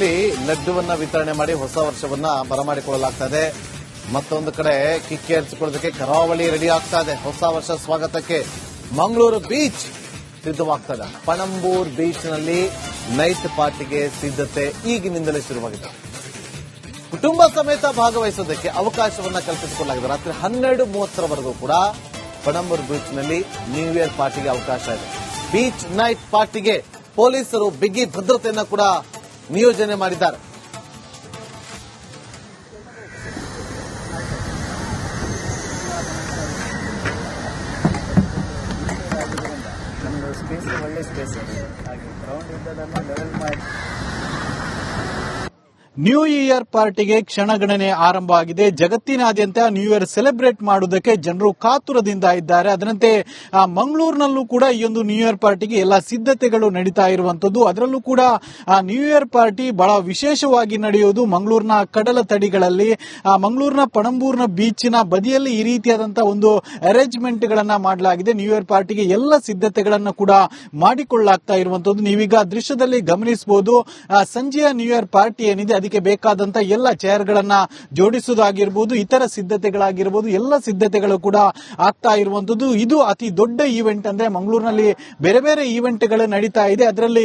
ಮಂಗಳೂರಲ್ಲಿ ಲಡ್ಡುವನ್ನ ವಿತರಣೆ ಮಾಡಿ ಹೊಸ ವರ್ಷವನ್ನ ಬರಮಾಡಿಕೊಳ್ಳಲಾಗ್ತದೆ. ಮತ್ತೊಂದು ಕಡೆ ಕಿಕ್ಕೇರಿಸಿಕೊಳ್ಳೋದಕ್ಕೆ ಕರಾವಳಿ ರೆಡಿ ಆಗ್ತಾ ಇದೆ. ಹೊಸ ವರ್ಷ ಸ್ವಾಗತಕ್ಕೆ ಮಂಗಳೂರು ಬೀಚ್ ಸಿದ್ಧವಾಗ್ತದೆ. ಪಣಂಬೂರ್ ಬೀಚ್ನಲ್ಲಿ ನೈಟ್ ಪಾರ್ಟಿಗೆ ಸಿದ್ಧತೆ ಈಗಿನಿಂದಲೇ ಶುರುವಾಗಿದೆ. ಕುಟುಂಬ ಸಮೇತ ಭಾಗವಹಿಸೋದಕ್ಕೆ ಅವಕಾಶವನ್ನ ಕಲ್ಪಿಸಿಕೊಳ್ಳಲಾಗಿದೆ. ರಾತ್ರಿ 12:30ರವರೆಗೂ ಕೂಡ ಪಣಂಬೂರ್ ಬೀಚ್ನಲ್ಲಿ ನ್ಯೂ ಇಯರ್ ಪಾರ್ಟಿಗೆ ಅವಕಾಶ ಇದೆ. ಬೀಚ್ ನೈಟ್ ಪಾರ್ಟಿಗೆ ಪೊಲೀಸರು ಬಿಗಿ ಭದ್ರತೆಯನ್ನು ಕೂಡ ನಿಯೋಜನೆ ಮಾಡಿದ್ದಾರೆ. ಒಳ್ಳೆ ಸ್ಪೇಸ್ ಹಾಗೆ ಗ್ರೌಂಡ್ ಇದ್ದದನ್ನು ಲೆವೆಲ್ ಮಾಡಿ ನ್ಯೂ ಇಯರ್ ಪಾರ್ಟಿಗೆ ಕ್ಷಣಗಣನೆ ಆರಂಭ ಆಗಿದೆ. ಜಗತ್ತಿನಾದ್ಯಂತ ನ್ಯೂ ಇಯರ್ ಸೆಲೆಬ್ರೇಟ್ ಮಾಡುವುದಕ್ಕೆ ಜನರು ಕಾತುರದಿಂದ ಇದ್ದಾರೆ. ಅದರಂತೆ ಮಂಗಳೂರಿನಲ್ಲೂ ಕೂಡ ಈ ಒಂದು ನ್ಯೂ ಇಯರ್ ಪಾರ್ಟಿಗೆ ಎಲ್ಲ ಸಿದ್ಧತೆಗಳು ನಡೀತಾ ಇರುವಂತದ್ದು. ಅದರಲ್ಲೂ ಕೂಡ ನ್ಯೂ ಇಯರ್ ಪಾರ್ಟಿ ಬಹಳ ವಿಶೇಷವಾಗಿ ನಡೆಯುವುದು ಮಂಗಳೂರಿನ ಕಡಲ ತಡಿಗಳಲ್ಲಿ. ಮಂಗಳೂರಿನ ಪಣಂಬೂರಿನ ಬೀಚಿನ ಬದಿಯಲ್ಲಿ ಈ ರೀತಿಯಾದಂತಹ ಒಂದು ಅರೇಂಜ್ಮೆಂಟ್ ಗಳನ್ನ ಮಾಡಲಾಗಿದೆ. ನ್ಯೂ ಇಯರ್ ಪಾರ್ಟಿಗೆ ಎಲ್ಲ ಸಿದ್ಧತೆಗಳನ್ನು ಕೂಡ ಮಾಡಿಕೊಳ್ಳಲಾಗ್ತಾ ಇರುವಂತದ್ದು. ನೀವೀಗ ದೃಶ್ಯದಲ್ಲಿ ಗಮನಿಸಬಹುದು. ಸಂಜೆಯ ನ್ಯೂ ಇಯರ್ ಪಾರ್ಟಿ ಏನಿದೆ ಅದಕ್ಕೆ ಬೇಕಾದಂತ ಎಲ್ಲ ಚೇರ್ಗಳನ್ನ ಜೋಡಿಸುವುದಾಗಿರ್ಬೋದು, ಇತರ ಸಿದ್ಧತೆಗಳಾಗಿರ್ಬೋದು, ಎಲ್ಲ ಸಿದ್ಧತೆಗಳು ಕೂಡ ಆಗ್ತಾ ಇರುವಂತದ್ದು. ಇದು ಅತಿ ದೊಡ್ಡ ಈವೆಂಟ್. ಅಂದ್ರೆ ಮಂಗಳೂರಿನಲ್ಲಿ ಬೇರೆ ಬೇರೆ ಈವೆಂಟ್ಗಳು ನಡೀತಾ ಇದೆ. ಅದರಲ್ಲಿ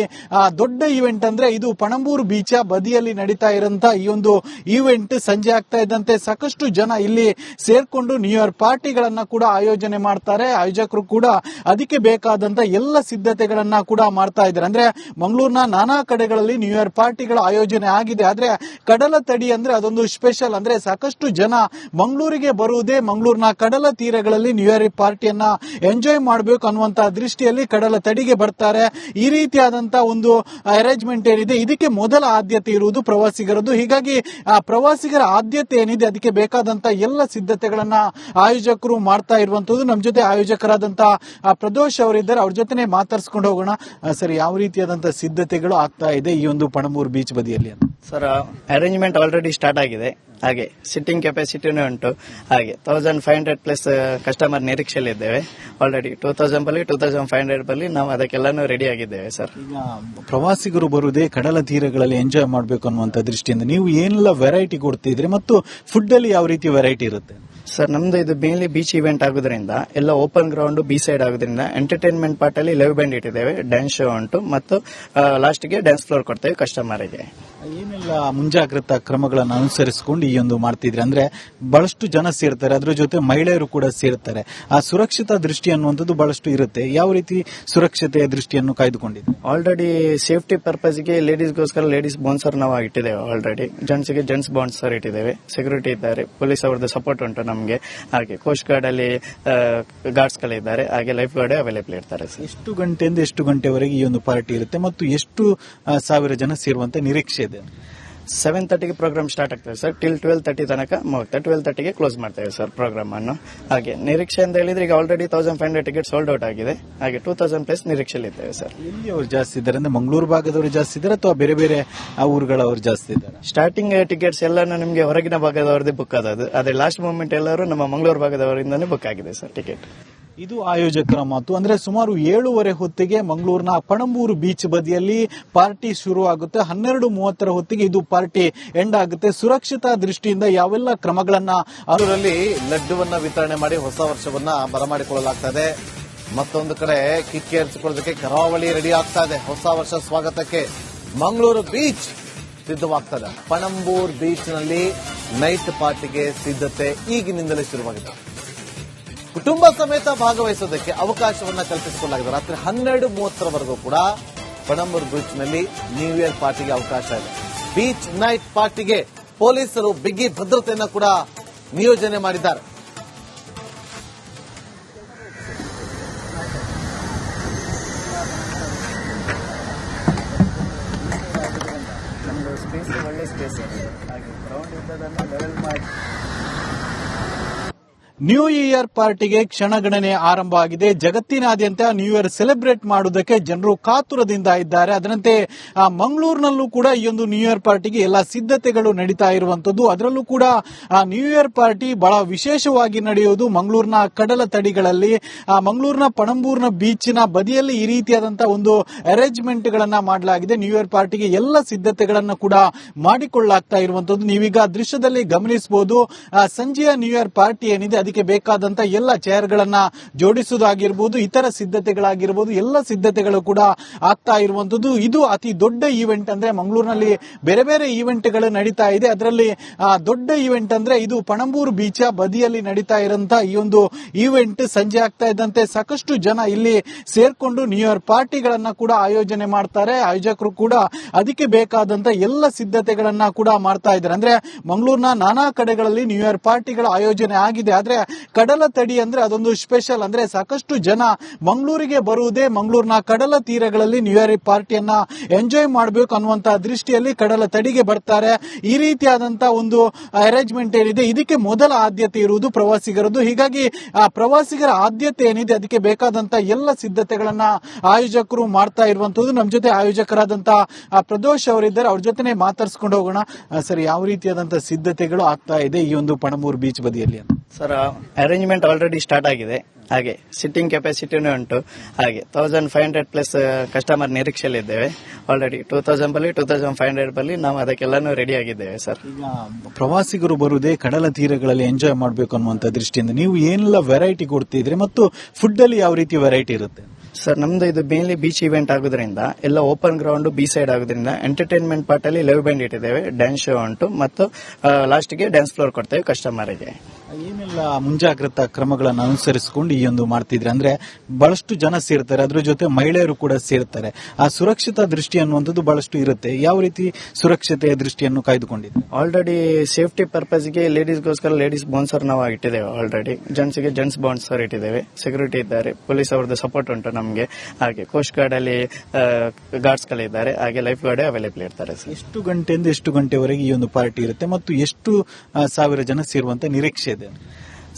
ದೊಡ್ಡ ಈವೆಂಟ್ ಅಂದ್ರೆ ಇದು ಪಣಂಬೂರು ಬೀಚ ಬದಿಯಲ್ಲಿ ನಡೀತಾ ಇರುವಂತಹ ಈ ಒಂದು ಈವೆಂಟ್. ಸಂಜೆ ಆಗ್ತಾ ಇದ್ದಂತೆ ಸಾಕಷ್ಟು ಜನ ಇಲ್ಲಿ ಸೇರ್ಕೊಂಡು ನ್ಯೂ ಇಯರ್ ಪಾರ್ಟಿಗಳನ್ನ ಕೂಡ ಆಯೋಜನೆ ಮಾಡ್ತಾರೆ. ಆಯೋಜಕರು ಕೂಡ ಅದಕ್ಕೆ ಬೇಕಾದಂತ ಎಲ್ಲ ಸಿದ್ಧತೆಗಳನ್ನ ಕೂಡ ಮಾಡ್ತಾ ಇದ್ದಾರೆ. ಅಂದ್ರೆ ಮಂಗಳೂರಿನ ನಾನಾ ಕಡೆಗಳಲ್ಲಿ ನ್ಯೂ ಇಯರ್ ಪಾರ್ಟಿಗಳ ಆಯೋಜನೆ ಆಗಿದೆ. ಆದ್ರೆ ಕಡಲ ತಡಿ ಅಂದ್ರೆ ಅದೊಂದು ಸ್ಪೆಷಲ್. ಅಂದ್ರೆ ಸಾಕಷ್ಟು ಜನ ಮಂಗಳೂರಿಗೆ ಬರುವುದೇ ಮಂಗಳೂರಿನ ಕಡಲ ತೀರಗಳಲ್ಲಿ ನ್ಯೂ ಇಯರ್ ಪಾರ್ಟಿಯನ್ನ ಎಂಜಾಯ್ ಮಾಡಬೇಕು ಅನ್ನುವಂತಹ ದೃಷ್ಟಿಯಲ್ಲಿ ಕಡಲ ತಡಿಗೆ ಬರ್ತಾರೆ. ಈ ರೀತಿಯಾದಂತಹ ಒಂದು ಅರೇಂಜ್ಮೆಂಟ್ ಏನಿದೆ ಇದಕ್ಕೆ ಮೊದಲ ಆದ್ಯತೆ ಇರುವುದು ಪ್ರವಾಸಿಗರದ್ದು. ಹೀಗಾಗಿ ಪ್ರವಾಸಿಗರ ಆದ್ಯತೆ ಏನಿದೆ ಅದಕ್ಕೆ ಬೇಕಾದಂತಹ ಎಲ್ಲ ಸಿದ್ಧತೆಗಳನ್ನ ಆಯೋಜಕರು ಮಾಡ್ತಾ ಇರುವಂತದ್ದು. ನಮ್ಮ ಜೊತೆ ಆಯೋಜಕರಾದಂತಹ ಪ್ರದೋಷ್ ಅವರಿದ್ದಾರೆ. ಅವ್ರ ಜೊತೆ ಮಾತಾಡ್ಸ್ಕೊಂಡು ಹೋಗೋಣ. ಸರ್, ಯಾವ ರೀತಿಯಾದಂತಹ ಸಿದ್ಧತೆಗಳು ಆಗ್ತಾ ಇದೆ ಈ ಒಂದು ಪಣಂಬೂರು ಬೀಚ್ ಬದಿಯಲ್ಲಿ ಅಂತ? ಸರ್, ಅರೇಂಜ್ಮೆಂಟ್ ಆಲ್ರೆಡಿ ಸ್ಟಾರ್ಟ್ ಆಗಿದೆ. ಹಾಗೆ ಸಿಟ್ಟಿಂಗ್ ಕೆಪಾಸಿಟಿನೂ ಉಂಟು. ಹಾಗೆ 1500 ಪ್ಲಸ್ ಕಸ್ಟಮರ್ ನಿರೀಕ್ಷೆಯಲ್ಲಿದ್ದೇವೆ. ಆಲ್ರೆಡಿ 2000 ಬಲ್ಲಿ 2500 ಬಲ್ಲಿ ನಾವು ಅದಕ್ಕೆಲ್ಲಾನು ರೆಡಿ ಆಗಿದ್ದೇವೆ. ಸರ್, ಈಗ ಪ್ರವಾಸಿಗರು ಬರುವುದೇ ಕಡಲ ತೀರಗಳಲ್ಲಿ ಎಂಜಾಯ್ ಮಾಡಬೇಕು ಅನ್ನುವಂತ ದೃಷ್ಟಿಯಿಂದ ನೀವು ಏನೆಲ್ಲ ವೆರೈಟಿ ಕೊಡ್ತಿದ್ರಿ ಮತ್ತು ಫುಡ್ ಅಲ್ಲಿ ಯಾವ ರೀತಿ ವೆರೈಟಿ ಇರುತ್ತೆ? ಸರ್, ನಮ್ದು ಇದು ಮೇನ್ಲಿ ಬೀಚ್ ಇವೆಂಟ್ ಆಗೋದ್ರಿಂದ ಎಲ್ಲ ಓಪನ್ ಗ್ರೌಂಡ್ ಬೀಚ್ ಸೈಡ್ ಆಗೋದ್ರಿಂದ ಎಂಟರ್ಟೈನ್ಮೆಂಟ್ ಪಾರ್ಟ್ ಅಲ್ಲಿ ಲೈವ್ ಬ್ಯಾಂಡ್ ಇಟ್ಟಿದ್ದೇವೆ, ಡ್ಯಾನ್ಸ್ ಶೋ ಉಂಟು ಮತ್ತು ಲಾಸ್ಟ್ಗೆ ಡ್ಯಾನ್ಸ್ ಫ್ಲೋರ್ ಕೊಡ್ತೇವೆ ಕಸ್ಟಮರ್ಗೆ. ಏನೆಲ್ಲ ಮುಂಜಾಗ್ರತಾ ಕ್ರಮಗಳನ್ನು ಅನುಸರಿಸಿಕೊಂಡು ಈ ಒಂದು ಮಾಡ್ತಿದ್ರೆ? ಅಂದ್ರೆ ಬಹಳಷ್ಟು ಜನ ಸೇರ್ತಾರೆ, ಅದ್ರ ಜೊತೆ ಮಹಿಳೆಯರು ಕೂಡ ಸೇರ್ತಾರೆ. ಆ ಸುರಕ್ಷತಾ ದೃಷ್ಟಿ ಅನ್ನುವಂಥದ್ದು ಬಹಳಷ್ಟು ಇರುತ್ತೆ. ಯಾವ ರೀತಿ ಸುರಕ್ಷತೆಯ ದೃಷ್ಟಿಯನ್ನು ಕಾಯ್ದುಕೊಂಡಿದೆ? ಆಲ್ರೆಡಿ ಸೇಫ್ಟಿ ಪರ್ಪಸ್ಗೆ ಲೇಡೀಸ್ಗೋಸ್ಕರ ಲೇಡೀಸ್ ಬೌನ್ಸರ್ ನಾವು ಇಟ್ಟಿದ್ದೇವೆ. ಆಲ್ರೆಡಿ ಜೆಂಟ್ಸ್ಗೆ ಜೆಂಟ್ಸ್ ಬೌನ್ಸರ್ ಇಟ್ಟಿದ್ದೇವೆ. ಸೆಕ್ಯೂರಿಟಿ ಇದ್ದಾರೆ, ಪೊಲೀಸ್ ಅವರದ್ದು ಸಪೋರ್ಟ್ ಉಂಟು ನಮಗೆ. ಹಾಗೆ ಕೋಸ್ಟ್ ಗಾರ್ಡ್ ಅಲ್ಲಿ ಗಾರ್ಡ್ಸ್ ಗಳಿದ್ದಾರೆ, ಹಾಗೆ ಲೈಫ್ ಗಾರ್ಡ್ ಅವೈಲೇಬಲ್ ಇರ್ತಾರೆ. ಎಷ್ಟು ಗಂಟೆಯಿಂದ ಎಷ್ಟು ಗಂಟೆವರೆಗೆ ಈ ಒಂದು ಪಾರ್ಟಿ ಇರುತ್ತೆ ಮತ್ತು ಎಷ್ಟು ಸಾವಿರ ಜನ ಸೇರುವಂತ ನಿರೀಕ್ಷೆ ಇದೆ? 7:30ಗೆ ಪ್ರೋಗ್ರಾಮ್ ಸ್ಟಾರ್ಟ್ ಆಗ್ತದೆ ಸರ್. ಟಿಲ್ 12:30 ತನಕ ಮುಗಿಯುತ್ತೆ. 12:30ಗೆ ಕ್ಲೋಸ್ ಮಾಡ್ತೇವೆ ಸರ್ ಪ್ರೋಗ್ರಾಮ್ ಅನ್ನು. ಹಾಗೆ ನಿರೀಕ್ಷೆ ಅಂತ ಹೇಳಿದ್ರೆ ಈಗ ಆಲ್ರೆಡಿ 1500 ಟಿಕೆಟ್ ಸೋಲ್ಡ್ ಔಟ್ ಆಗಿದೆ. ಹಾಗೆ 2000 ಪ್ಲಸ್ ನಿರೀಕ್ಷೆಯಲ್ಲಿ ಇದ್ದೇವೆ ಸರ್. ಎಲ್ಲಿ ಅವರು ಜಾಸ್ತಿ ಇದ್ದಾರೆ? ಅಂದ್ರೆ ಮಂಗಳೂರು ಭಾಗದವರು ಜಾಸ್ತಿ ಇದ್ದಾರೆ ಅಥವಾ ಬೇರೆ ಬೇರೆ ಊರುಗಳವರು ಜಾಸ್ತಿ ಇದ್ದಾರೆ? ಸ್ಟಾರ್ಟಿಂಗ್ ಟಿಕೆಟ್ಸ್ ಎಲ್ಲಾನು ನಿಮಗೆ ಹೊರಗಿನ ಭಾಗದವರದೇ ಬುಕ್ ಆದದ್ದು. ಅದೇ ಲಾಸ್ಟ್ ಮೂಮೆಂಟ್ ಎಲ್ಲರೂ ನಮ್ಮ ಮಂಗಳೂರು ಭಾಗದವರಿಂದಾನೇ ಬುಕ್ ಆಗಿದೆ ಸರ್ ಟಿಕೆಟ್. ಇದು ಆಯೋಜಕರ ಮಾತು. ಅಂದ್ರೆ ಸುಮಾರು 7:30 ಹೊತ್ತಿಗೆ ಮಂಗಳೂರಿನ ಪಣಂಬೂರು ಬೀಚ್ ಬದಿಯಲ್ಲಿ ಪಾರ್ಟಿ ಶುರು ಆಗುತ್ತೆ. 12:30 ಹೊತ್ತಿಗೆ ಇದು ಪಾರ್ಟಿ ಎಂಡ್ ಆಗುತ್ತೆ. ಸುರಕ್ಷತಾ ದೃಷ್ಟಿಯಿಂದ ಯಾವೆಲ್ಲ ಕ್ರಮಗಳನ್ನ ಅದರಲ್ಲಿ ಲಡ್ಡುವನ್ನ ವಿತರಣೆ ಮಾಡಿ ಹೊಸ ವರ್ಷವನ್ನ ಬರಮಾಡಿಕೊಳ್ಳಲಾಗ್ತದೆ. ಮತ್ತೊಂದು ಕಡೆ ಕಿಕ್ಕೇರಿಸಿಕೊಳ್ಳೋದಕ್ಕೆ ಕರಾವಳಿ ರೆಡಿ ಆಗ್ತಾ ಇದೆ. ಹೊಸ ವರ್ಷ ಸ್ವಾಗತಕ್ಕೆ ಮಂಗಳೂರು ಬೀಚ್ ಸಿದ್ಧವಾಗ್ತದೆ. ಪಣಂಬೂರ್ ಬೀಚ್ನಲ್ಲಿ ನೈಟ್ ಪಾರ್ಟಿಗೆ ಸಿದ್ಧತೆ ಈಗಿನಿಂದಲೇ ಶುರುವಾಗಿದೆ. ಕುಟುಂಬ ಸಮೇತ ಭಾಗವಹಿಸೋದಕ್ಕೆ ಅವಕಾಶವನ್ನ ಕಲ್ಪಿಸಿಕೊಳ್ಳಲಾಗಿದೆ. ರಾತ್ರಿ 12:30ರವರೆಗೂ ಕೂಡ ಪಣಂಬೂರು ಬೀಚ್ನಲ್ಲಿ ನ್ಯೂ ಇಯರ್ ಪಾರ್ಟಿಗೆ ಅವಕಾಶ ಇದೆ. ಬೀಚ್ ನೈಟ್ ಪಾರ್ಟಿಗೆ ಪೊಲೀಸರು ಬಿಗಿ ಭದ್ರತೆಯನ್ನು ಕೂಡ ನಿಯೋಜನೆ ಮಾಡಿದ್ದಾರೆ. ಒಳ್ಳೆ ಸ್ಪೇಸ್ ಹಾಗೆ ಗ್ರೌಂಡ್ ಇದ್ದದನ್ನು ಲೆವೆಲ್ ಮಾಡಿ ನ್ಯೂ ಇಯರ್ ಪಾರ್ಟಿಗೆ ಕ್ಷಣಗಣನೆ ಆರಂಭ ಆಗಿದೆ. ಜಗತ್ತಿನಾದ್ಯಂತ ನ್ಯೂ ಇಯರ್ ಸೆಲೆಬ್ರೇಟ್ ಮಾಡುವುದಕ್ಕೆ ಜನರು ಕಾತುರದಿಂದ ಇದ್ದಾರೆ. ಅದರಂತೆ ಮಂಗಳೂರಿನಲ್ಲೂ ಕೂಡ ಈ ಒಂದು ನ್ಯೂ ಇಯರ್ ಪಾರ್ಟಿಗೆ ಎಲ್ಲ ಸಿದ್ಧತೆಗಳು ನಡೀತಾ ಇರುವಂತದ್ದು. ಅದರಲ್ಲೂ ಕೂಡ ನ್ಯೂ ಇಯರ್ ಪಾರ್ಟಿ ಬಹಳ ವಿಶೇಷವಾಗಿ ನಡೆಯುವುದು ಮಂಗಳೂರಿನ ಕಡಲ ತಡಿಗಳಲ್ಲಿ, ಮಂಗಳೂರಿನ ಪಣಂಬೂರಿನ ಬೀಚಿನ ಬದಿಯಲ್ಲಿ ಈ ರೀತಿಯಾದಂತಹ ಒಂದು ಅರೇಂಜ್ಮೆಂಟ್ ಗಳನ್ನ ಮಾಡಲಾಗಿದೆ. ನ್ಯೂ ಇಯರ್ ಪಾರ್ಟಿಗೆ ಎಲ್ಲ ಸಿದ್ಧತೆಗಳನ್ನ ಕೂಡ ಮಾಡಿಕೊಳ್ಳಲಾಗ್ತಾ ಇರುವಂತದ್ದು. ನೀವೀಗ ದೃಶ್ಯದಲ್ಲಿ ಗಮನಿಸಬಹುದು. ಸಂಜೆಯ ನ್ಯೂ ಇಯರ್ ಪಾರ್ಟಿ ಏನಿದೆ ಅದಕ್ಕೆ ಬೇಕಾದಂತ ಎಲ್ಲ ಚೇರ್ ಗಳನ್ನ ಜೋಡಿಸುವುದಾಗಿರ್ಬೋದು, ಇತರ ಸಿದ್ಧತೆಗಳಾಗಿರ್ಬೋದು, ಎಲ್ಲ ಸಿದ್ಧತೆಗಳು ಕೂಡ ಆಗ್ತಾ ಇರುವಂತದ್ದು. ಇದು ಅತಿ ದೊಡ್ಡ ಈವೆಂಟ್. ಅಂದ್ರೆ ಮಂಗಳೂರಿನಲ್ಲಿ ಬೇರೆ ಬೇರೆ ಈವೆಂಟ್ ಗಳು ನಡೀತಾ ಇದೆ. ಅದರಲ್ಲಿ ದೊಡ್ಡ ಈವೆಂಟ್ ಅಂದ್ರೆ ಇದು ಪಣಂಬೂರು ಬೀಚ ಬದಿಯಲ್ಲಿ ನಡೀತಾ ಇರುವಂತಹ ಈ ಒಂದು ಈವೆಂಟ್. ಸಂಜೆ ಆಗ್ತಾ ಇದ್ದಂತೆ ಸಾಕಷ್ಟು ಜನ ಇಲ್ಲಿ ಸೇರ್ಕೊಂಡು ನ್ಯೂ ಇಯರ್ ಪಾರ್ಟಿಗಳನ್ನ ಕೂಡ ಆಯೋಜನೆ ಮಾಡ್ತಾರೆ. ಆಯೋಜಕರು ಕೂಡ ಅದಕ್ಕೆ ಬೇಕಾದಂತ ಎಲ್ಲ ಸಿದ್ಧತೆಗಳನ್ನ ಕೂಡ ಮಾಡ್ತಾ ಇದ್ದಾರೆ. ಅಂದ್ರೆ ಮಂಗಳೂರಿನ ನಾನಾ ಕಡೆಗಳಲ್ಲಿ ನ್ಯೂ ಇಯರ್ ಪಾರ್ಟಿಗಳ ಆಯೋಜನೆ ಆಗಿದೆ. ಆದ್ರೆ ಕಡಲ ತಡಿ ಅಂದ್ರೆ ಅದೊಂದು ಸ್ಪೆಷಲ್. ಅಂದ್ರೆ ಸಾಕಷ್ಟು ಜನ ಮಂಗಳೂರಿಗೆ ಬರುವುದೇ ಮಂಗಳೂರಿನ ಕಡಲ ತೀರಗಳಲ್ಲಿ ನ್ಯೂ ಇಯರ್ ಪಾರ್ಟಿಯನ್ನ ಎಂಜಾಯ್ ಮಾಡಬೇಕು ಅನ್ನುವಂತಹ ದೃಷ್ಟಿಯಲ್ಲಿ ಕಡಲ ತಡಿಗೆ ಬರ್ತಾರೆ. ಈ ರೀತಿಯಾದಂತಹ ಒಂದು ಅರೇಂಜ್ಮೆಂಟ್ ಏನಿದೆ ಇದಕ್ಕೆ ಮೊದಲ ಆದ್ಯತೆ ಇರುವುದು ಪ್ರವಾಸಿಗರದ್ದು. ಹೀಗಾಗಿ ಆ ಪ್ರವಾಸಿಗರ ಆದ್ಯತೆ ಏನಿದೆ ಅದಕ್ಕೆ ಬೇಕಾದಂತಹ ಎಲ್ಲ ಸಿದ್ಧತೆಗಳನ್ನ ಆಯೋಜಕರು ಮಾಡ್ತಾ ಇರುವಂತದ್ದು. ನಮ್ಮ ಜೊತೆ ಆಯೋಜಕರಾದಂತಹ ಪ್ರದೋಷ್ ಅವರಿದ್ದಾರೆ, ಅವ್ರ ಜೊತೆ ಮಾತಾಡ್ಸ್ಕೊಂಡು ಹೋಗೋಣ. ಸರ್, ಯಾವ ರೀತಿಯಾದಂತಹ ಸಿದ್ಧತೆಗಳು ಆಗ್ತಾ ಇದೆ ಈ ಒಂದು ಪಣಂಬೂರು ಬೀಚ್ ಬದಿಯಲ್ಲಿ ಅಂತ? ಸರ್, ಅರೇಂಜ್ಮೆಂಟ್ ಆಲ್ರೆಡಿ ಸ್ಟಾರ್ಟ್ ಆಗಿದೆ. ಹಾಗೆ ಸಿಟ್ಟಿಂಗ್ ಕೆಪಾಸಿಟಿನೂ ಉಂಟು. ಹಾಗೆ 1500 ಪ್ಲಸ್ ಕಸ್ಟಮರ್ ನಿರೀಕ್ಷೆಯಲ್ಲಿದ್ದೇವೆ. ಆಲ್ರೆಡಿ 2000 ಬಲ್ಲಿ 2500 ಬಲ್ಲಿ ನಾವು ಅದಕ್ಕೆಲ್ಲಾನು ರೆಡಿ ಆಗಿದ್ದೇವೆ ಸರ್. ಈಗ ಪ್ರವಾಸಿಗರು ಬರುವುದೇ ಕಡಲ ತೀರಗಳಲ್ಲಿ ಎಂಜಾಯ್ ಮಾಡಬೇಕು ಅನ್ನುವಂತ ದೃಷ್ಟಿಯಿಂದ ನೀವು ಏನೆಲ್ಲ ವೆರೈಟಿ ಕೊಡ್ತಿದ್ರಿ ಮತ್ತು ಫುಡ್ ಅಲ್ಲಿ ಯಾವ ರೀತಿ ವೆರೈಟಿ ಇರುತ್ತೆ? ಸರ್, ನಮ್ದು ಇದು ಮೇನ್ಲಿ ಬೀಚ್ ಇವೆಂಟ್ ಆಗೋದ್ರಿಂದ ಎಲ್ಲ ಓಪನ್ ಗ್ರೌಂಡ್ ಬೀಚ್ ಸೈಡ್ ಆಗೋದ್ರಿಂದ ಎಂಟರ್ಟೈನ್ಮೆಂಟ್ ಪಾರ್ಟ್ ಅಲ್ಲಿ ಲೈವ್ ಬ್ಯಾಂಡ್ ಇಟ್ಟಿದ್ದೇವೆ, ಡ್ಯಾನ್ಸ್ ಶೋ ಉಂಟು ಮತ್ತು ಲಾಸ್ಟ್ಗೆ ಡ್ಯಾನ್ಸ್ ಫ್ಲೋರ್ ಕೊಡ್ತೇವೆ ಕಸ್ಟಮರ್ಗೆ. ಏನೆಲ್ಲ ಮುಂಜಾಗ್ರತಾ ಕ್ರಮಗಳನ್ನು ಅನುಸರಿಸಿಕೊಂಡು ಈ ಒಂದು ಮಾಡ್ತಿದ್ರೆ? ಅಂದ್ರೆ ಬಹಳಷ್ಟು ಜನ ಸೇರ್ತಾರೆ, ಅದ್ರ ಜೊತೆ ಮಹಿಳೆಯರು ಕೂಡ ಸೇರ್ತಾರೆ. ಆ ಸುರಕ್ಷತಾ ದೃಷ್ಟಿ ಅನ್ನುವಂಥದ್ದು ಬಹಳಷ್ಟು ಇರುತ್ತೆ. ಯಾವ ರೀತಿ ಸುರಕ್ಷತೆಯ ದೃಷ್ಟಿಯನ್ನು ಕಾಯ್ದುಕೊಂಡಿದೆ? ಆಲ್ರೆಡಿ ಸೇಫ್ಟಿ ಪರ್ಪಸ್ಗೆ ಲೇಡೀಸ್ಗೋಸ್ಕರ ಲೇಡೀಸ್ ಬೌನ್ಸರ್ ನಾವು ಇಟ್ಟಿದ್ದೇವೆ. ಆಲ್ರೆಡಿ ಜೆಂಟ್ಸ್ಗೆ ಜೆಂಟ್ಸ್ ಬೌನ್ಸರ್ ಇಟ್ಟಿದ್ದೇವೆ. ಸೆಕ್ಯೂರಿಟಿ ಇದ್ದಾರೆ, ಪೊಲೀಸ್ ಅವ್ರದ್ದು ಸಪೋರ್ಟ್ ಉಂಟು ನಮಗೆ. ಹಾಗೆ ಕೋಸ್ಟ್ ಗಾರ್ಡ್ ಅಲ್ಲಿ ಗಾರ್ಡ್ಸ್ ಗಳಿದ್ದಾರೆ, ಹಾಗೆ ಲೈಫ್ ಗಾರ್ಡ್ ಅವೈಲೇಬಲ್ ಇರ್ತಾರೆ. ಎಷ್ಟು ಗಂಟೆಯಿಂದ ಎಷ್ಟು ಗಂಟೆವರೆಗೆ ಈ ಒಂದು ಪಾರ್ಟಿ ಇರುತ್ತೆ ಮತ್ತು ಎಷ್ಟು ಸಾವಿರ ಜನ ಸೇರುವಂತ ನಿರೀಕ್ಷೆ ಇದೆ?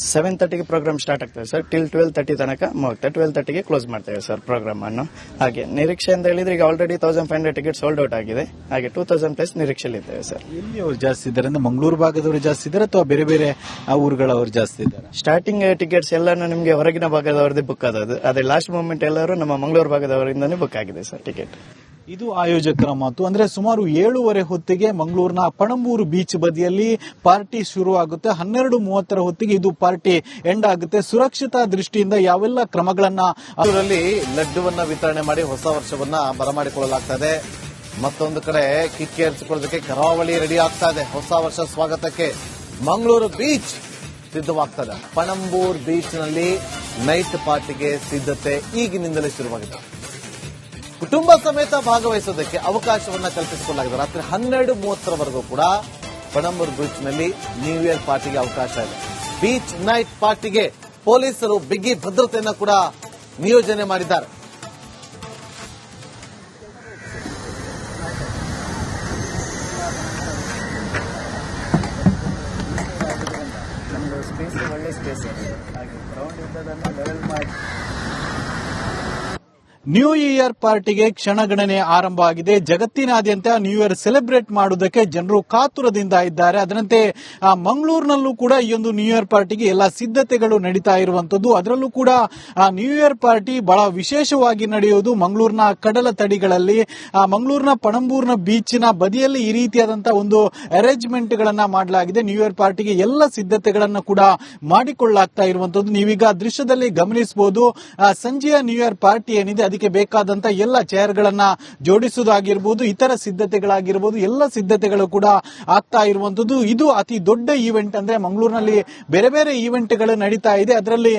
7:30ಗೆ ಪ್ರೋಗ್ರಾಮ್ ಸ್ಟಾರ್ಟ್ ಆಗ್ತದೆ ಸರ್. ಟಿಲ್ 12:30 ತನಕ ಮುಗಿಯುತ್ತೆ. 12:30ಗೆ ಕ್ಲೋಸ್ ಮಾಡ್ತೇವೆ ಸರ್ ಪ್ರೋಗ್ರಾಮ್ ಅನ್ನು. ಹಾಗೆ ನಿರೀಕ್ಷೆ ಅಂತ ಹೇಳಿದ್ರೆ ಈಗ ಆಲ್ರೆಡಿ 1500 ಟಿಕೆಟ್ ಸೋಲ್ಡ್ ಔಟ್ ಆಗಿದೆ. ಹಾಗೆ 2000 ಪ್ಲಸ್ ನಿರೀಕ್ಷೆಯಲ್ಲಿ ಇದ್ದೇವೆ ಸರ್. ಎಲ್ಲಿ ಅವರು ಜಾಸ್ತಿ ಇದ್ದಾರೆ ಅಂದ್ರೆ ಮಂಗಳೂರು ಭಾಗದವರು ಜಾಸ್ತಿ ಇದ್ದಾರೆ ಅಥವಾ ಬೇರೆ ಬೇರೆ ಊರುಗಳವರು ಜಾಸ್ತಿ ಇದ್ದಾರೆ? ಸ್ಟಾರ್ಟಿಂಗ್ ಟಿಕೆಟ್ಸ್ ಎಲ್ಲಾನು ನಿಮಗೆ ಹೊರಗಿನ ಭಾಗದವರದೇ ಬುಕ್ ಆದದ್ದು. ಅದೇ ಲಾಸ್ಟ್ ಮೂಮೆಂಟ್ ಎಲ್ಲರೂ ನಮ್ಮ ಮಂಗಳೂರು ಭಾಗದವರಿಂದನೇ ಬುಕ್ ಆಗಿದೆ ಸರ್ ಟಿಕೆಟ್. ಇದು ಆಯೋಜಕರ ಮಾತು. ಅಂದ್ರೆ ಸುಮಾರು 7:30 ಹೊತ್ತಿಗೆ ಮಂಗಳೂರಿನ ಪಣಂಬೂರು ಬೀಚ್ ಬದಿಯಲ್ಲಿ ಪಾರ್ಟಿ ಶುರು ಆಗುತ್ತೆ. 12:30 ಹೊತ್ತಿಗೆ ಇದು ಪಾರ್ಟಿ ಎಂಡ್ ಆಗುತ್ತೆ. ಸುರಕ್ಷತಾ ದೃಷ್ಟಿಯಿಂದ ಯಾವೆಲ್ಲ ಕ್ರಮಗಳನ್ನ ಅದರಲ್ಲಿ ಲಡ್ಡುವನ್ನ ವಿತರಣೆ ಮಾಡಿ ಹೊಸ ವರ್ಷವನ್ನ ಬರಮಾಡಿಕೊಳ್ಳಲಾಗ್ತದೆ. ಮತ್ತೊಂದು ಕಡೆ ಕಿಕ್ಕೇರಿಸಿಕೊಳ್ಳೋದಕ್ಕೆ ಕರಾವಳಿ ರೆಡಿ ಆಗ್ತಾ ಇದೆ. ಹೊಸ ವರ್ಷ ಸ್ವಾಗತಕ್ಕೆ ಮಂಗಳೂರು ಬೀಚ್ ಸಿದ್ಧವಾಗ್ತದೆ. ಪಣಂಬೂರ್ ಬೀಚ್ ನಲ್ಲಿ ನೈಟ್ ಪಾರ್ಟಿಗೆ ಸಿದ್ಧತೆ ಈಗಿನಿಂದಲೇ ಶುರುವಾಗಿದೆ. ಕುಟುಂಬ ಸಮೇತ ಭಾಗವಹಿಸೋದಕ್ಕೆ ಅವಕಾಶವನ್ನ ಕಲ್ಪಿಸಿಕೊಳ್ಳಲಾಗಿದೆ. ರಾತ್ರಿ 12:30 ಕೂಡ ಪಣಂಬೂರು ಬೀಚ್ ನಲ್ಲಿ ನ್ಯೂ ಇಯರ್ ಪಾರ್ಟಿಗೆ ಅವಕಾಶ ಇದೆ. ಬೀಚ್ ನೈಟ್ ಪಾರ್ಟಿಗೆ ಪೊಲೀಸರು ಬಿಗಿ ಭದ್ರತೆಯನ್ನು ಕೂಡ ನಿಯೋಜನೆ ಮಾಡಿದ್ದಾರೆ. ಒಳ್ಳೆ ಸ್ಪೇಸ್ ಹಾಗೆ ಗ್ರೌಂಡ್ ಇದ್ದದನ್ನು ಲೆವೆಲ್ ಮಾಡಿ ನ್ಯೂ ಇಯರ್ ಪಾರ್ಟಿಗೆ ಕ್ಷಣಗಣನೆ ಆರಂಭ ಆಗಿದೆ. ಜಗತ್ತಿನಾದ್ಯಂತ ನ್ಯೂ ಇಯರ್ ಸೆಲೆಬ್ರೇಟ್ ಮಾಡುವುದಕ್ಕೆ ಜನರು ಕಾತುರದಿಂದ ಇದ್ದಾರೆ. ಅದರಂತೆ ಮಂಗಳೂರಿನಲ್ಲೂ ಕೂಡ ಈ ಒಂದು ನ್ಯೂ ಇಯರ್ ಪಾರ್ಟಿಗೆ ಎಲ್ಲ ಸಿದ್ಧತೆಗಳು ನಡೀತಾ ಇರುವಂತದ್ದು. ಅದರಲ್ಲೂ ಕೂಡ ನ್ಯೂ ಇಯರ್ ಪಾರ್ಟಿ ಬಹಳ ವಿಶೇಷವಾಗಿ ನಡೆಯುವುದು ಮಂಗಳೂರಿನ ಕಡಲ ತಡಿಗಳಲ್ಲಿ, ಮಂಗಳೂರಿನ ಪಣಂಬೂರಿನ ಬೀಚಿನ ಬದಿಯಲ್ಲಿ ಈ ರೀತಿಯಾದಂತಹ ಒಂದು ಅರೇಂಜ್ಮೆಂಟ್ ಗಳನ್ನ ಮಾಡಲಾಗಿದೆ. ನ್ಯೂ ಇಯರ್ ಪಾರ್ಟಿಗೆ ಎಲ್ಲ ಸಿದ್ಧತೆಗಳನ್ನ ಕೂಡ ಮಾಡಿಕೊಳ್ಳಲಾಗ್ತಾ ಇರುವಂತದ್ದು. ನೀವೀಗ ದೃಶ್ಯದಲ್ಲಿ ಗಮನಿಸಬಹುದು. ಸಂಜೆಯ ನ್ಯೂ ಇಯರ್ ಪಾರ್ಟಿ ಏನಿದೆ ಅದಕ್ಕೆ ಬೇಕಾದಂತ ಎಲ್ಲ ಚೇರ್ ಗಳನ್ನ ಜೋಡಿಸುವುದಾಗಿರ್ಬೋದು, ಇತರ ಸಿದ್ಧತೆಗಳಾಗಿರ್ಬೋದು, ಎಲ್ಲ ಸಿದ್ಧತೆಗಳು ಕೂಡ ಆಗ್ತಾ ಇರುವಂತದ್ದು. ಇದು ಅತಿ ದೊಡ್ಡ ಈವೆಂಟ್. ಅಂದ್ರೆ ಮಂಗಳೂರಿನಲ್ಲಿ ಬೇರೆ ಬೇರೆ ಈವೆಂಟ್ ಗಳು ನಡೀತಾ ಇದೆ. ಅದರಲ್ಲಿ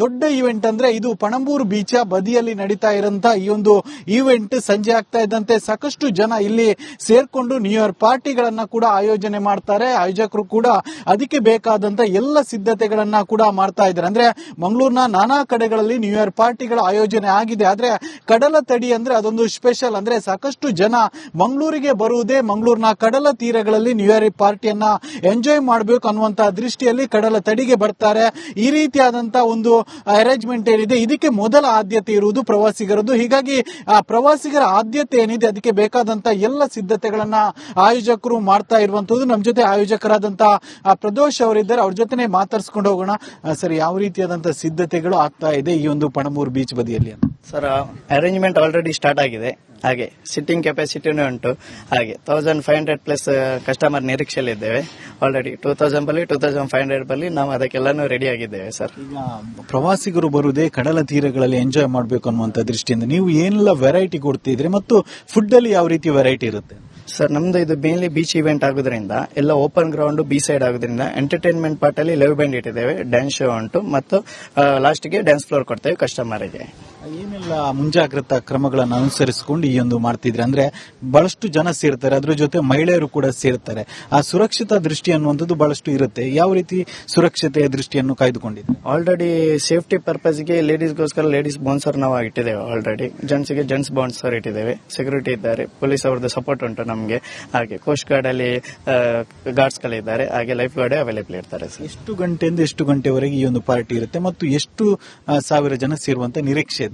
ದೊಡ್ಡ ಈವೆಂಟ್ ಅಂದ್ರೆ ಇದು ಪಣಂಬೂರು ಬೀಚ ಬದಿಯಲ್ಲಿ ನಡೀತಾ ಇರುವಂತಹ ಈ ಒಂದು ಈವೆಂಟ್. ಸಂಜೆ ಆಗ್ತಾ ಇದ್ದಂತೆ ಸಾಕಷ್ಟು ಜನ ಇಲ್ಲಿ ಸೇರ್ಕೊಂಡು ನ್ಯೂ ಇಯರ್ ಪಾರ್ಟಿಗಳನ್ನ ಕೂಡ ಆಯೋಜನೆ ಮಾಡ್ತಾರೆ. ಆಯೋಜಕರು ಕೂಡ ಅದಕ್ಕೆ ಬೇಕಾದಂತ ಎಲ್ಲ ಸಿದ್ಧತೆಗಳನ್ನ ಕೂಡ ಮಾಡ್ತಾ ಇದ್ದಾರೆ. ಅಂದ್ರೆ ಮಂಗಳೂರಿನ ನಾನಾ ಕಡೆಗಳಲ್ಲಿ ನ್ಯೂ ಇಯರ್ ಪಾರ್ಟಿಗಳ ಆಯೋಜನೆ ಆಗಿದೆ. ಆದ್ರೆ ಯಾಕಂದ್ರೆ ಕಡಲ ತಡಿ ಅಂದ್ರೆ ಅದೊಂದು ಸ್ಪೆಷಲ್. ಅಂದ್ರೆ ಸಾಕಷ್ಟು ಜನ ಮಂಗಳೂರಿಗೆ ಬರುವುದೇ ಮಂಗಳೂರಿನ ಕಡಲ ತೀರಗಳಲ್ಲಿ ನ್ಯೂ ಇಯರ್ ಪಾರ್ಟಿಯನ್ನ ಎಂಜಾಯ್ ಮಾಡಬೇಕು ಅನ್ನುವಂತಹ ದೃಷ್ಟಿಯಲ್ಲಿ ಕಡಲ ತಡಿಗೆ ಬರ್ತಾರೆ. ಈ ರೀತಿಯಾದಂತಹ ಒಂದು ಅರೇಂಜ್ಮೆಂಟ್ ಏನಿದೆ ಇದಕ್ಕೆ ಮೊದಲ ಆದ್ಯತೆ ಇರುವುದು ಪ್ರವಾಸಿಗರದ್ದು. ಹೀಗಾಗಿ ಆ ಪ್ರವಾಸಿಗರ ಆದ್ಯತೆ ಏನಿದೆ ಅದಕ್ಕೆ ಬೇಕಾದಂತ ಎಲ್ಲ ಸಿದ್ಧತೆಗಳನ್ನ ಆಯೋಜಕರು ಮಾಡ್ತಾ ಇರುವಂತದ್ದು. ನಮ್ಮ ಜೊತೆ ಆಯೋಜಕರಾದಂತಹ ಪ್ರದೋಷ್ ಅವರಿದ್ದಾರೆ, ಅವ್ರ ಜೊತೆ ಮಾತಾಡ್ಸ್ಕೊಂಡು ಹೋಗೋಣ. ಸರ್, ಯಾವ ರೀತಿಯಾದಂತಹ ಸಿದ್ಧತೆಗಳು ಆಗ್ತಾ ಇದೆ ಈ ಒಂದು ಪಣಂಬೂರು ಬೀಚ್ ಬದಿಯಲ್ಲಿ ಅಂತ? ಸರ್, ಅರೇಂಜ್ಮೆಂಟ್ ಆಲ್ರೆಡಿ ಸ್ಟಾರ್ಟ್ ಆಗಿದೆ. ಹಾಗೆ ಸಿಟ್ಟಿಂಗ್ ಕೆಪಾಸಿಟಿನೂ ಉಂಟು. ಹಾಗೆ 1500 ಪ್ಲಸ್ ಕಸ್ಟಮರ್ ನಿರೀಕ್ಷೆಯಲ್ಲಿದ್ದೇವೆ. ಆಲ್ರೆಡಿ 2000 ಬಲ್ಲಿ 2500 ಬಲ್ಲಿ ನಾವು ಅದಕ್ಕೆಲ್ಲಾನು ರೆಡಿ ಆಗಿದ್ದೇವೆ ಸರ್. ಈಗ ಪ್ರವಾಸಿಗರು ಬರುವುದೇ ಕಡಲ ತೀರಗಳಲ್ಲಿ ಎಂಜಾಯ್ ಮಾಡಬೇಕು ಅನ್ನುವಂತ ದೃಷ್ಟಿಯಿಂದ ನೀವು ಏನೆಲ್ಲ ವೆರೈಟಿ ಕೊಡ್ತಿದ್ರಿ ಮತ್ತು ಫುಡ್ ಅಲ್ಲಿ ಯಾವ ರೀತಿ ವೆರೈಟಿ ಇರುತ್ತೆ? ಸರ್, ನಮ್ದು ಇದು ಮೇನ್ಲಿ ಬೀಚ್ ಇವೆಂಟ್ ಆಗೋದ್ರಿಂದ ಎಲ್ಲ ಓಪನ್ ಗ್ರೌಂಡ್ ಬೀಚ್ ಸೈಡ್ ಆಗೋದ್ರಿಂದ ಎಂಟರ್ಟೈನ್ಮೆಂಟ್ ಪಾರ್ಟ್ ಅಲ್ಲಿ ಲೈವ್ ಬ್ಯಾಂಡ್ ಇಟ್ಟಿದ್ದೇವೆ, ಡ್ಯಾನ್ಸ್ ಶೋ ಉಂಟು ಮತ್ತು ಲಾಸ್ಟ್ಗೆ ಡ್ಯಾನ್ಸ್ ಫ್ಲೋರ್ ಕೊಡ್ತೇವೆ ಕಸ್ಟಮರ್ಗೆ. ಏನೆಲ್ಲ ಮುಂಜಾಗ್ರತಾ ಕ್ರಮಗಳನ್ನು ಅನುಸರಿಸಿಕೊಂಡು ಈ ಒಂದು ಮಾಡ್ತಿದ್ರೆ ಅಂದ್ರೆ ಬಹಳಷ್ಟು ಜನ ಸೇರ್ತಾರೆ, ಅದ್ರ ಜೊತೆ ಮಹಿಳೆಯರು ಕೂಡ ಸೇರ್ತಾರೆ. ಆ ಸುರಕ್ಷತಾ ದೃಷ್ಟಿ ಅನ್ನುವಂಥದ್ದು ಬಹಳಷ್ಟು ಇರುತ್ತೆ. ಯಾವ ರೀತಿ ಸುರಕ್ಷತೆಯ ದೃಷ್ಟಿಯನ್ನು ಕಾಯ್ದುಕೊಂಡಿದೆ? ಆಲ್ರೆಡಿ ಸೇಫ್ಟಿ ಪರ್ಪಸ್ಗೆ ಲೇಡೀಸ್ಗೋಸ್ಕರ ಲೇಡೀಸ್ ಬೌನ್ಸರ್ ನಾವು ಇಟ್ಟಿದ್ದೇವೆ. ಆಲ್ರೆಡಿ ಜೆಂಟ್ಸ್ಗೆ ಜೆಂಟ್ಸ್ ಬೌನ್ಸರ್ ಇಟ್ಟಿದ್ದೇವೆ, ಸೆಕ್ಯೂರಿಟಿ ಇದ್ದಾರೆ, ಪೊಲೀಸ್ ಅವರದ್ದು ಸಪೋರ್ಟ್ ಉಂಟು ನಮಗೆ. ಹಾಗೆ ಕೋಸ್ಟ್ ಗಾರ್ಡ್ ಅಲ್ಲಿ ಗಾರ್ಡ್ಸ್ ಗಳಿದ್ದಾರೆ, ಹಾಗೆ ಲೈಫ್ ಗಾರ್ಡ್ ಅವೈಲೇಬಲ್ ಇರ್ತಾರೆ. ಎಷ್ಟು ಗಂಟೆಯಿಂದ ಎಷ್ಟು ಗಂಟೆವರೆಗೆ ಈ ಒಂದು ಪಾರ್ಟಿ ಇರುತ್ತೆ ಮತ್ತು ಎಷ್ಟು ಸಾವಿರ ಜನ ಸೇರುವಂತ ನಿರೀಕ್ಷೆ ಇದೆ?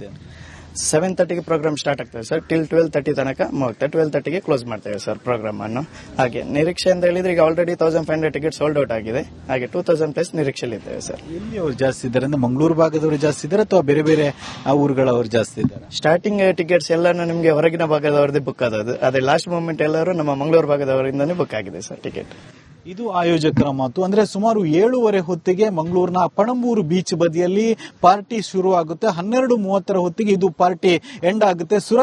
7:30ಗೆ ಪ್ರೋಗ್ರಾಮ್ ಸ್ಟಾರ್ಟ್ ಆಗ್ತದೆ ಸರ್, ಟಿಲ್ 12:30 ತನಕ ಮುಗಿಯುತ್ತೆ. 12:30ಗೆ ಕ್ಲೋಸ್ ಮಾಡ್ತೇವೆ ಸರ್ ಪ್ರೋಗ್ರಾಮ್ ಅನ್ನು. ಹಾಗೆ ನಿರೀಕ್ಷೆ ಅಂತ ಹೇಳಿದ್ರೆ ಈಗ ಆಲ್ರೆಡಿ 1500 ಟಿಕೆಟ್ ಸೋಲ್ಡ್ ಔಟ್ ಆಗಿದೆ. ಹಾಗೆ 2000 ಪ್ಲಸ್ ನಿರೀಕ್ಷೆಯಲ್ಲಿದ್ದೇವೆ ಸರ್. ಎಲ್ಲಿ ಅವರು ಜಾಸ್ತಿ ಇದ್ದಾರೆ ಅಂದ್ರೆ ಮಂಗಳೂರು ಭಾಗದವರು ಜಾಸ್ತಿ ಇದ್ದಾರೆ ಅಥವಾ ಬೇರೆ ಬೇರೆ ಊರುಗಳವರು ಜಾಸ್ತಿ ಇದ್ದಾರೆ? ಸ್ಟಾರ್ಟಿಂಗ್ ಟಿಕೆಟ್ಸ್ ಎಲ್ಲಾನು ನಿಮಗೆ ಹೊರಗಿನ ಭಾಗದವರದೇ ಬುಕ್ ಆದದ್ದು. ಅದೇ ಲಾಸ್ಟ್ ಮೂಮೆಂಟ್ ಎಲ್ಲರೂ ನಮ್ಮ ಮಂಗಳೂರು ಭಾಗದವರಿಂದನೇ ಬುಕ್ ಆಗಿದೆ ಸರ್ ಟಿಕೆಟ್. ಇದು ಆಯೋಜಕರ ಮಾತು. ಅಂದ್ರೆ ಸುಮಾರು 7:30 ಹೊತ್ತಿಗೆ ಮಂಗಳೂರಿನ ಪಣಂಬೂರು ಬೀಚ್ ಬದಿಯಲ್ಲಿ ಪಾರ್ಟಿ ಶುರು ಆಗುತ್ತೆ. 12:30 ಹೊತ್ತಿಗೆ ಇದು ಪಾರ್ಟಿ ಎಂಡ್ ಆಗುತ್ತೆ.